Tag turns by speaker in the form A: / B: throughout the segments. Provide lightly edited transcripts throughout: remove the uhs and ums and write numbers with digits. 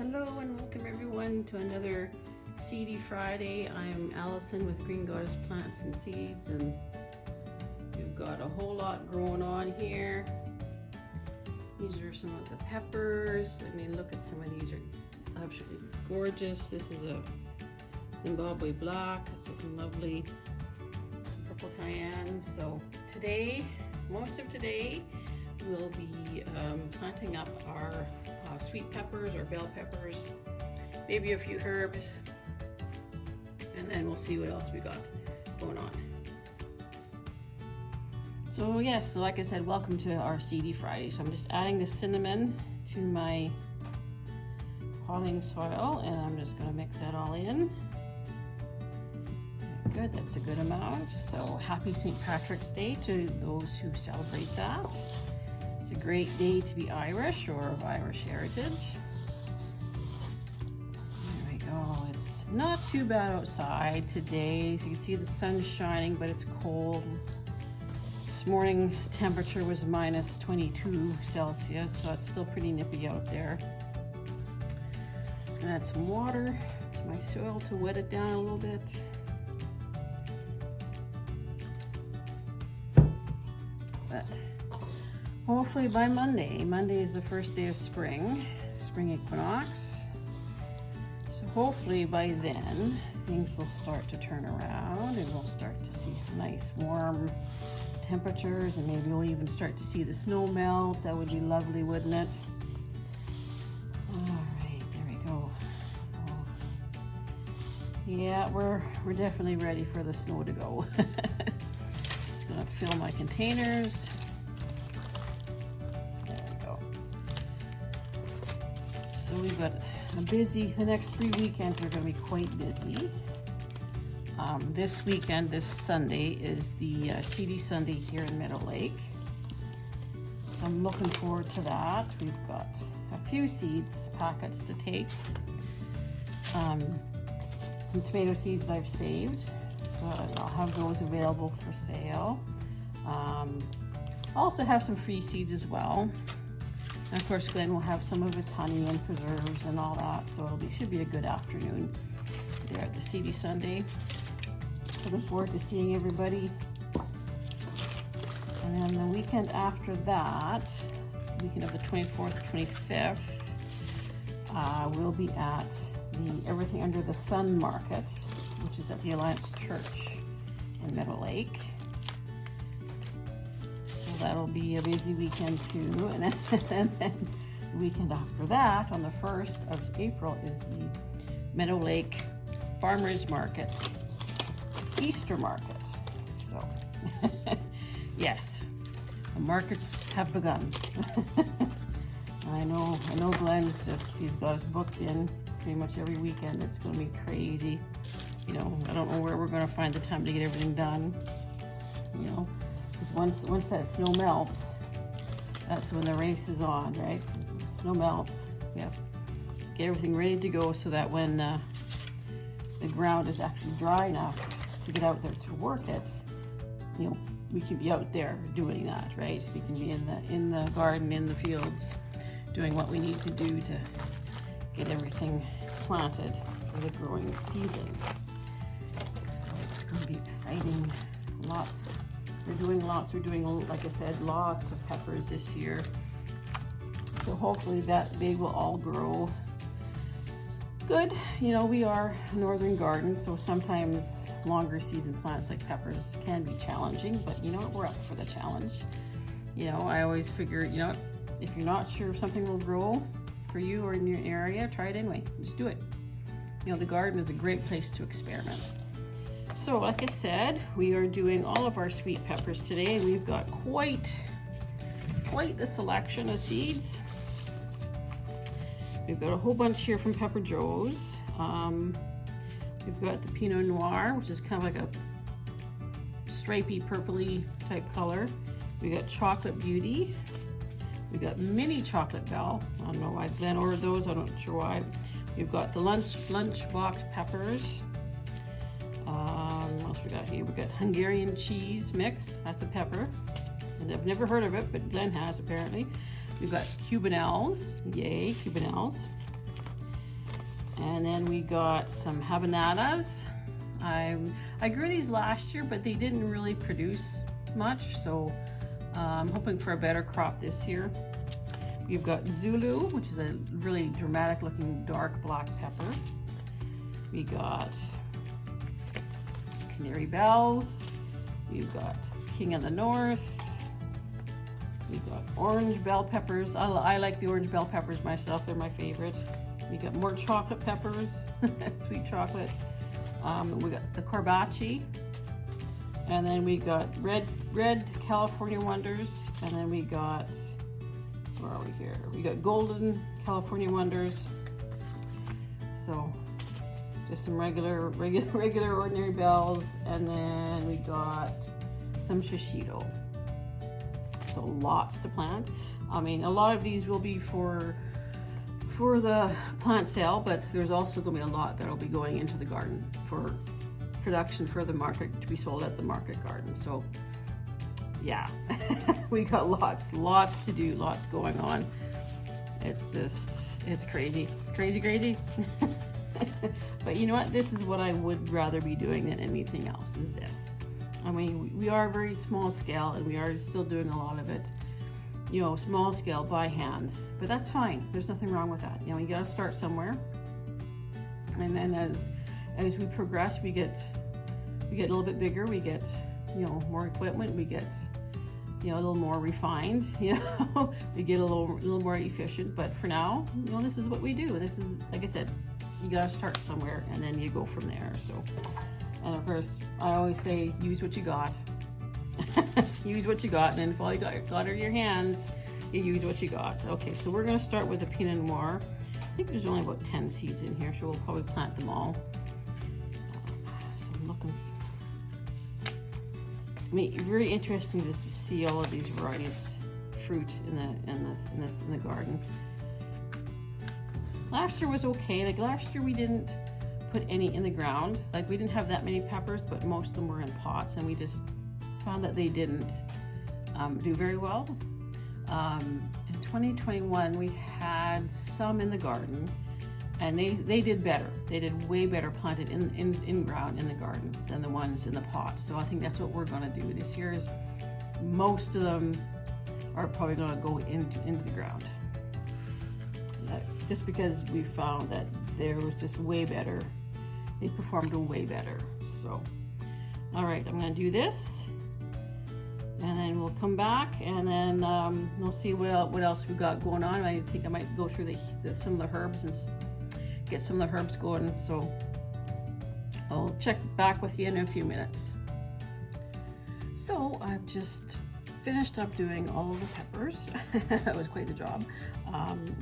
A: Hello and welcome everyone to another Seedy Friday. I'm Allison with Green Goddess Plants and Seeds, and we've got a whole lot growing on here. These are some of the peppers. I mean, look at some of these are absolutely gorgeous. This is a Zimbabwe black. It's looking lovely. Purple cayenne. So today, most of today, we'll be planting up our sweet peppers or bell peppers, maybe a few herbs, and then we'll see what else we got going on. So yes, so like I said, welcome to our Seedy Friday. So I'm just adding the cinnamon to my potting soil, and I'm just going to mix that all in. Good, that's a good amount. So happy St. Patrick's Day to those who celebrate that. It's a great day to be Irish or of Irish heritage. There we go. It's not too bad outside today. So you can see the sun's shining, but it's cold. This morning's temperature was minus 22 Celsius, so it's still pretty nippy out there. Just gonna add some water to my soil to wet it down a little bit. But hopefully by Monday is the first day of spring equinox. So hopefully by then things will start to turn around and we'll start to see some nice warm temperatures, and maybe we'll even start to see the snow melt. That would be lovely, wouldn't it? All right, there we go. Oh. Yeah, we're definitely ready for the snow to go. Just gonna fill my containers. So we've got a busy, the next 3 weekends are going to be quite busy. This weekend, this Sunday, is the Seedy Sunday here in Meadow Lake. So I'm looking forward to that. We've got a few seeds packets to take. Some tomato seeds I've saved, so I'll have those available for sale. I also have some free seeds as well. And of course, Glenn will have some of his honey and preserves and all that, so should be a good afternoon there at the Seedy Sunday. Looking forward to seeing everybody. And then the weekend after that, weekend of the 24th, 25th, we'll be at the Everything Under the Sun Market, which is at the Alliance Church in Meadow Lake. That'll be a busy weekend too, and then the weekend after that, on the 1st of April, is the Meadow Lake Farmers Market, Easter Market. So, yes, the markets have begun. I know Glenn's he's got us booked in pretty much every weekend. It's going to be crazy. You know, I don't know where we're going to find the time to get everything done, you know. Once that snow melts, that's when the race is on, right? Because snow melts, we have to get everything ready to go so that when the ground is actually dry enough to get out there to work it, you know, we can be out there doing that, right? We can be in the garden, in the fields, doing what we need to do to get everything planted for the growing season. So it's going to be exciting. We're doing, like I said, lots of peppers this year. So hopefully that they will all grow good. You know, we are a northern garden, so sometimes longer season plants like peppers can be challenging, but you know what, we're up for the challenge. You know, I always figure, you know, if you're not sure if something will grow for you or in your area, try it anyway. Just do it. You know, the garden is a great place to experiment. So like I said, we are doing all of our sweet peppers today. We've got quite the selection of seeds. We've got a whole bunch here from Pepper Joe's. We've got the Pinot Noir, which is kind of like a stripy, purpley type color. We got Chocolate Beauty. We got Mini Chocolate Bell. I don't know why Glenn ordered those. I'm not sure why. We've got the lunchbox peppers. What else we got here? We got Hungarian cheese mix. That's a pepper, and I've never heard of it, but Glenn has apparently. We've got Cubanelles. Yay, Cubanelles. And then we got some habanadas. I grew these last year, but they didn't really produce much, so I'm hoping for a better crop this year. We've got Zulu, which is a really dramatic looking dark black pepper. We got Canary Bells. We've got King of the North. We've got orange bell peppers. I like the orange bell peppers myself, they're my favorite. We got more chocolate peppers, sweet chocolate. We got the Corbaci. And then we got red California Wonders. And then we got, where are we here? We got golden California Wonders. So just some regular ordinary bells. And then we got some shishito. So lots to plant. I mean, a lot of these will be for the plant sale, but there's also going to be a lot that will be going into the garden for production for the market, to be sold at the market garden. So yeah, we got lots to do, lots going on. It's crazy. But you know what? This is what I would rather be doing than anything else, is this. I mean, we are very small scale, and we are still doing a lot of it, you know, small scale by hand, but that's fine. There's nothing wrong with that. You know, you got to start somewhere, and then as we progress, we get a little bit bigger. We get, you know, more equipment. We get, you know, a little more refined. You know, we get a little more efficient. But for now, you know, this is what we do. This is, like I said, you got to start somewhere, and then you go from there. So, and of course, I always say, use what you got. Use what you got, and then if all you got are your hands, you use what you got. Okay, so we're going to start with the Pinot Noir. I think there's only about 10 seeds in here, so we'll probably plant them all. So I'm looking. It's very interesting just to see all of these varieties of fruit in the garden. Last year was okay. Like last year we didn't put any in the ground. Like we didn't have that many peppers, but most of them were in pots, and we just found that they didn't do very well. In 2021 we had some in the garden, and they did better. They did way better planted in ground in the garden than the ones in the pot. So I think that's what we're going to do this year. Is most of them are probably going to go into the ground, just because we found that there was just way better. They performed way better. So all right, I'm going to do this, and then we'll come back, and then we'll see what else we got going on. I think I might go through some of the herbs and get some of the herbs going. So I'll check back with you in a few minutes. So I've just finished up doing all of the peppers. That was quite the job.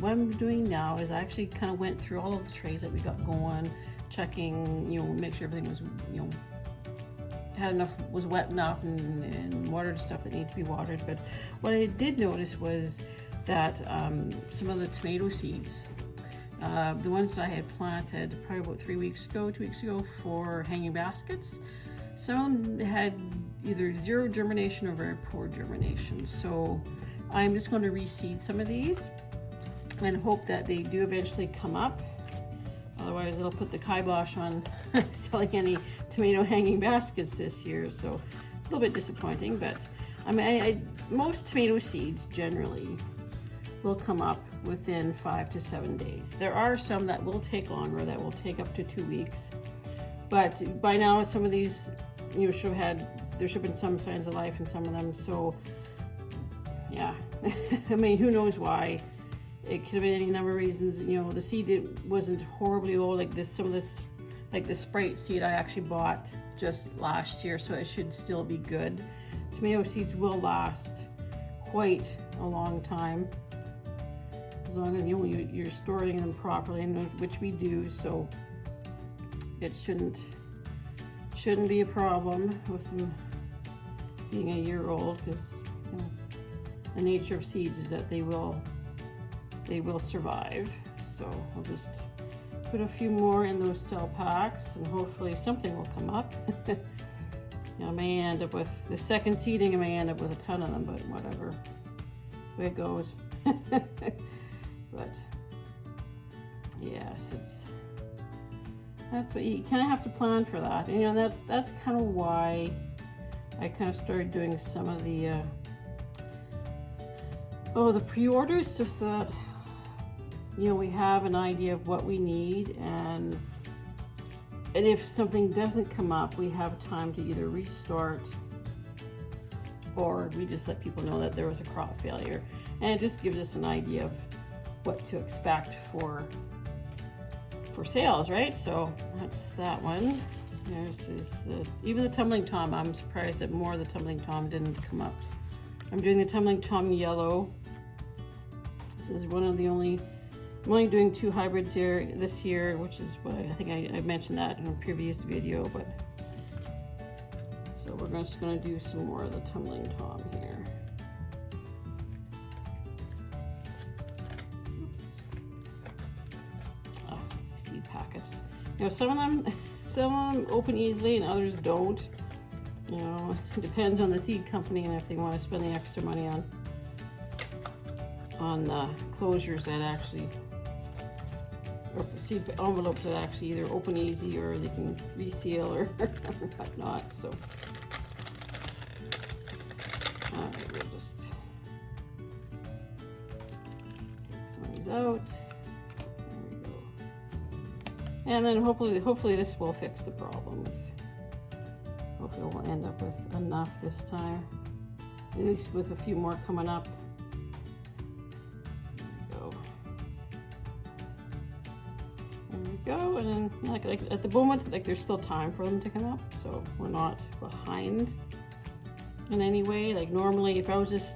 A: What I'm doing now is I actually kind of went through all of the trays that we got going, checking, you know, make sure everything was, you know, had enough, was wet enough, and watered stuff that needed to be watered. But what I did notice was that some of the tomato seeds, the ones that I had planted probably about 2 weeks ago for hanging baskets, some of them had either zero germination or very poor germination. So I'm just going to reseed some of these and hope that they do eventually come up. Otherwise, it'll put the kibosh on selling any tomato hanging baskets this year. So it's a little bit disappointing, but I mean, most tomato seeds generally will come up within 5 to 7 days. There are some that will take longer, that will take up to 2 weeks. But by now, some of these, you know, there should have been some signs of life in some of them. So yeah, I mean, who knows why? It could have been any number of reasons. You know, the seed wasn't horribly old, like this. Some of this, like the Sprite seed, I actually bought just last year, so it should still be good. Tomato seeds will last quite a long time, as long as you're storing them properly, which we do. So it shouldn't be a problem with them being a year old, because you know, the nature of seeds is that they will survive. So I'll just put a few more in those cell packs, and hopefully something will come up. I may end up with the second seeding, I may end up with a ton of them, but whatever. That's the way it goes. But yes, That's what you kind of have to plan for that. And, you know, that's kind of why I kind of started doing some of the the pre-orders, just so that, you know, we have an idea of what we need, and if something doesn't come up, we have time to either restart, or we just let people know that there was a crop failure, and it just gives us an idea of what to expect for sales, right? So that's that one. Even the tumbling tom. I'm surprised that more of the tumbling tom didn't come up. I'm doing the tumbling tom yellow. This is one of the only. I'm only doing 2 hybrids here this year, which is what I think I mentioned that in a previous video. But so we're just going to do some more of the tumbling tom here. Oh, seed packets. You know, some of them open easily and others don't. You know, it depends on the seed company and if they want to spend the extra money on closures that actually, or seed envelopes that actually either open easy or they can reseal or whatnot. So, alright, we'll just take some of these out. There we go. And then hopefully this will fix the problem. Hopefully we'll end up with enough this time, at least with a few more coming up. There we go, and then like at the moment, like there's still time for them to come up, so we're not behind in any way. Like normally, if I was just,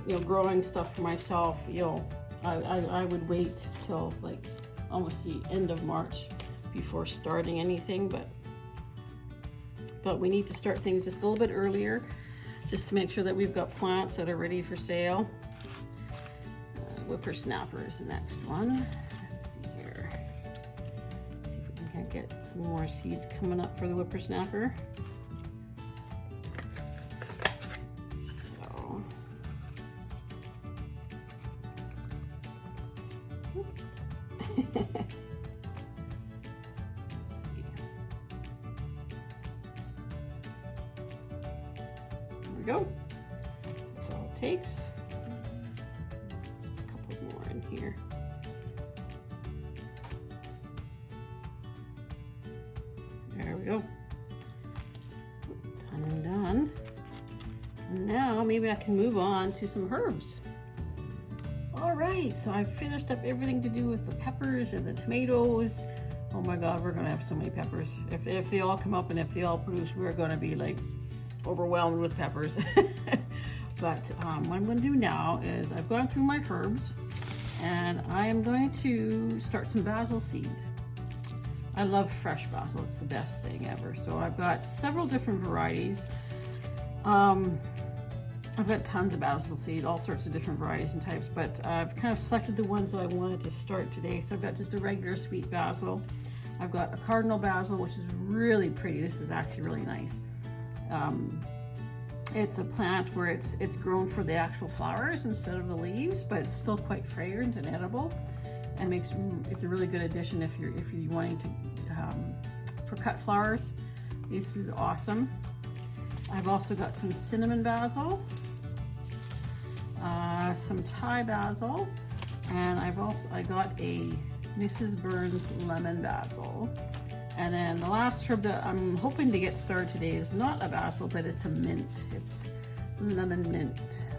A: you know, growing stuff for myself, you know, I would wait till like almost the end of March before starting anything, but we need to start things just a little bit earlier, just to make sure that we've got plants that are ready for sale. Whippersnapper is the next one. Let's see here. See if we can get some more seeds coming up for the whippersnapper. So, there we go. That's all it takes. Just a couple more in here. There we go. Done and done. And now maybe I can move on to some herbs. All right, so I've finished up everything to do with the peppers and the tomatoes. Oh my God, we're gonna have so many peppers. If they all come up and if they all produce, we're gonna be like overwhelmed with peppers. But what I'm gonna do now is I've gone through my herbs and I am going to start some basil seed. I love fresh basil, it's the best thing ever. So I've got several different varieties. I've got tons of basil seed, all sorts of different varieties and types, but I've kind of selected the ones that I wanted to start today. So I've got just a regular sweet basil. I've got a cardinal basil, which is really pretty. This is actually really nice. It's a plant where it's grown for the actual flowers instead of the leaves, but it's still quite fragrant and edible, and it's a really good addition if you're wanting to for cut flowers. This is awesome. I've also got some cinnamon basil, some Thai basil, and I got a Mrs. Burns lemon basil. And then the last herb that I'm hoping to get started today is not a basil, but it's a mint. It's lemon mint.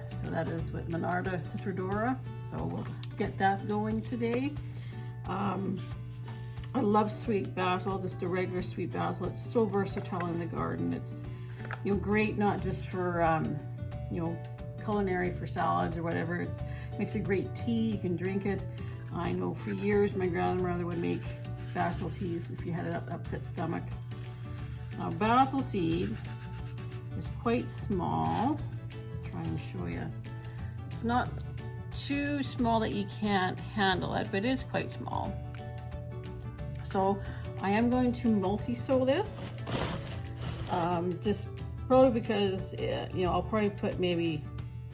A: So that is with Monarda citrodora. So we'll get that going today. I love sweet basil, just a regular sweet basil. It's so versatile in the garden. It's, you know, great not just for you know, culinary for salads or whatever. It makes a great tea. You can drink it. I know for years my grandmother would make basil tea if you had an upset stomach. Now basil seed is quite small. I'll try and show you. It's not too small that you can't handle it, but it is quite small. So I am going to multi-sow this, just probably because you know, I'll probably put maybe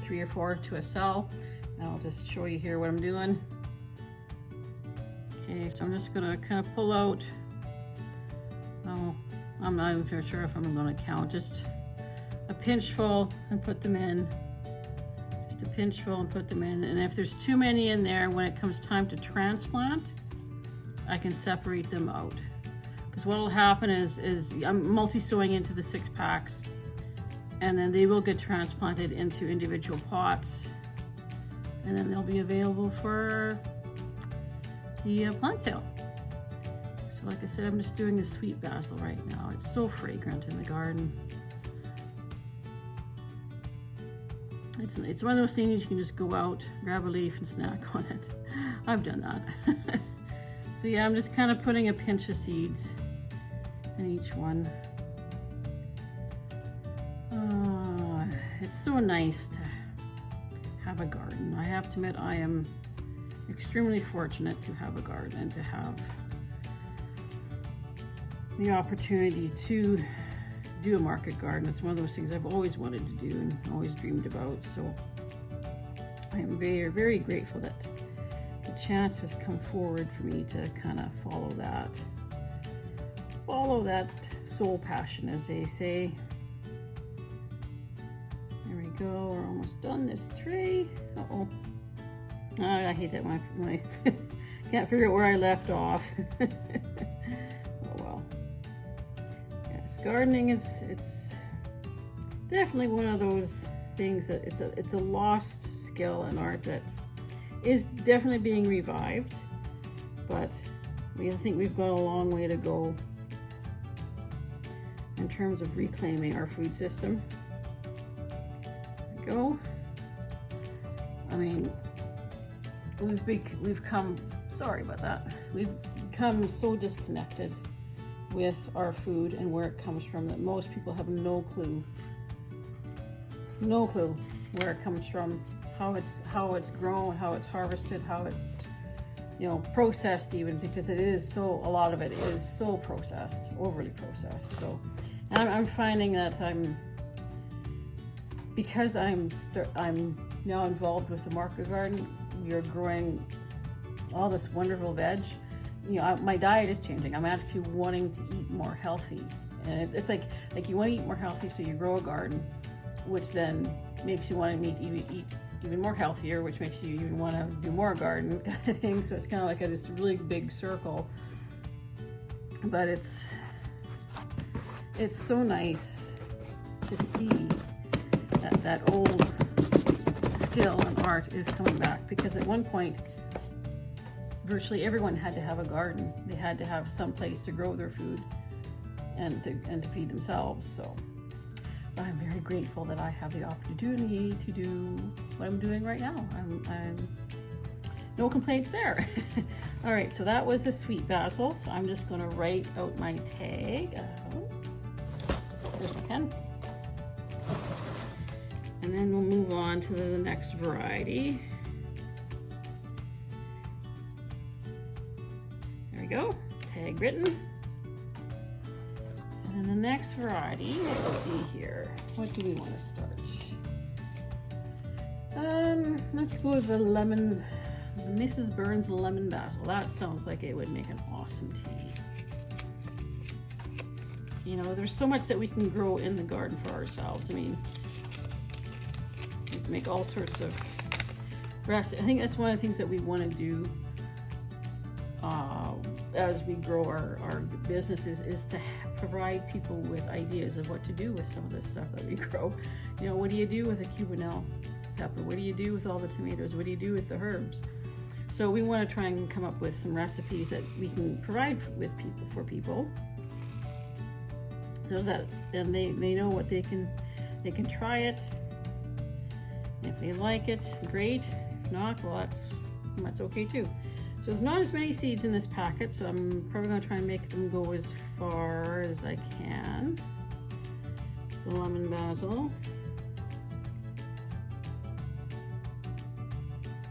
A: 3 or 4 to a cell, and I'll just show you here what I'm doing. Okay, so I'm just gonna kind of pull out I'm not even sure if I'm going to count. Just a pinch full and put them in. Just a pinch full and put them in. And if there's too many in there, when it comes time to transplant, I can separate them out. Because what will happen is I'm multi-sowing into the 6 packs, and then they will get transplanted into individual pots, and then they'll be available for the plant sale. So like I said, I'm just doing the sweet basil right now. It's so fragrant in the garden. It's one of those things you can just go out, grab a leaf and snack on it. I've done that. So yeah, I'm just kind of putting a pinch of seeds in each one. It's so nice to have a garden. I have to admit, I am extremely fortunate to have a garden and to have the opportunity to do a market garden. It's one of those things I've always wanted to do and always dreamed about. So I am very, very grateful that the chance has come forward for me to kind of follow that soul passion, as they say. There we go, we're almost done this tray. Uh-oh. Oh, I hate that when I can't figure out where I left off. Oh well. Yes, gardening it's definitely one of those things that it's a lost skill and art that is definitely being revived, but I think we've got a long way to go in terms of reclaiming our food system. There we go. I mean, we've come, sorry about that, we've become so disconnected with our food and where it comes from that most people have no clue where it comes from, how it's grown, how it's harvested, how it's, you know, processed, even, because it is so, a lot of it is so processed, overly processed. So I'm finding that because I'm now involved with the market garden, we are growing all this wonderful veg. You know, my diet is changing. I'm actually wanting to eat more healthy, and it's like you want to eat more healthy, so you grow a garden, which then makes you want to eat even more healthier, which makes you even want to do more garden kind of thing. So it's kind of like this really big circle. But it's so nice to see that old skill and art is coming back, because at one point virtually everyone had to have a garden. They had to have some place to grow their food and to feed themselves. So I'm very grateful that I have the opportunity to do what I'm doing right now. I'm no complaints there. All right, so that was the sweet basil. So I'm just going to write out my tag. There's my pen. And then we'll move on to the next variety. There we go, tag written. And then the next variety, let's see here. What do we want to start? Let's go with the lemon, the Mrs. Burns lemon basil. That sounds like it would make an awesome tea. You know, there's so much that we can grow in the garden for ourselves. I mean, we can make all sorts of recipes. I think that's one of the things that we want to do as we grow our businesses, is to provide people with ideas of what to do with some of this stuff that we grow. You know, what do you do with a Cubanelle pepper? What do you do with all the tomatoes? What do you do with the herbs? So we want to try and come up with some recipes that we can provide with people, so that then they know what they can try it. If they like it, great. If not, well, that's okay too. So there's not as many seeds in this packet, so I'm probably going to try and make them go as far as I can. The lemon basil.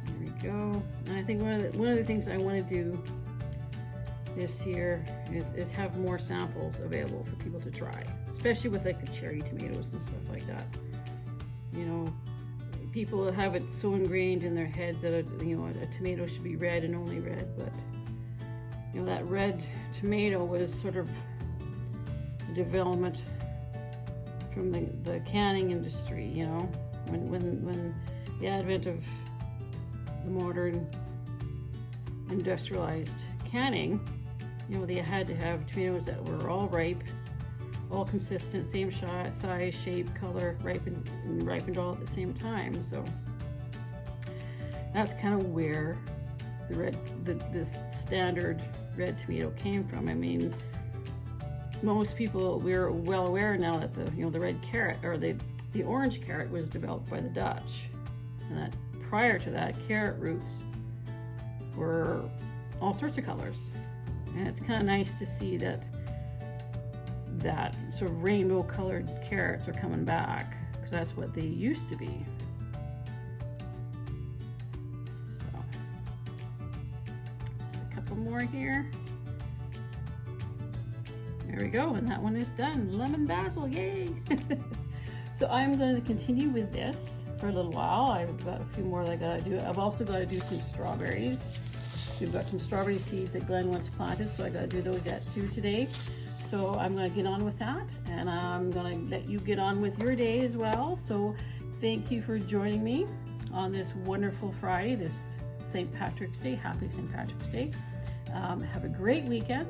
A: There we go. And I think one of the things I want to do this year is have more samples available for people to try, especially with like the cherry tomatoes and stuff like that. You know, people have it so ingrained in their heads that a tomato should be red and only red, but you know, that red tomato was sort of development from the canning industry, you know, when the advent of the modern industrialized canning, you know, they had to have tomatoes that were all ripe, all consistent, same size, shape, color, ripened all at the same time. So that's kind of where this standard red tomato came from. I mean, most people, we're well aware now that the red carrot, or the orange carrot, was developed by the Dutch, and that prior to that, carrot roots were all sorts of colors. And it's kind of nice to see that sort of rainbow colored carrots are coming back, because that's what they used to be. So just a couple more here. There we go, and that one is done. Lemon basil, yay! So I'm going to continue with this for a little while. I've got a few more that I gotta do. I've also got to do some strawberries. We've got some strawberry seeds that Glenn once planted, so I gotta do those yet too today. So I'm gonna get on with that, and I'm gonna let you get on with your day as well. So thank you for joining me on this wonderful Friday, this St. Patrick's Day. Happy St. Patrick's Day. Have a great weekend,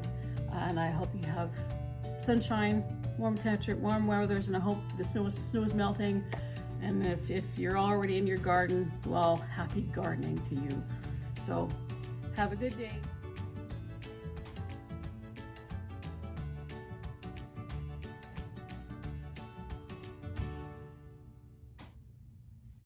A: and I hope you have sunshine, warm temperature, warm weathers, and I hope the snow is melting. And if you're already in your garden, well, happy gardening to you. So have a good day.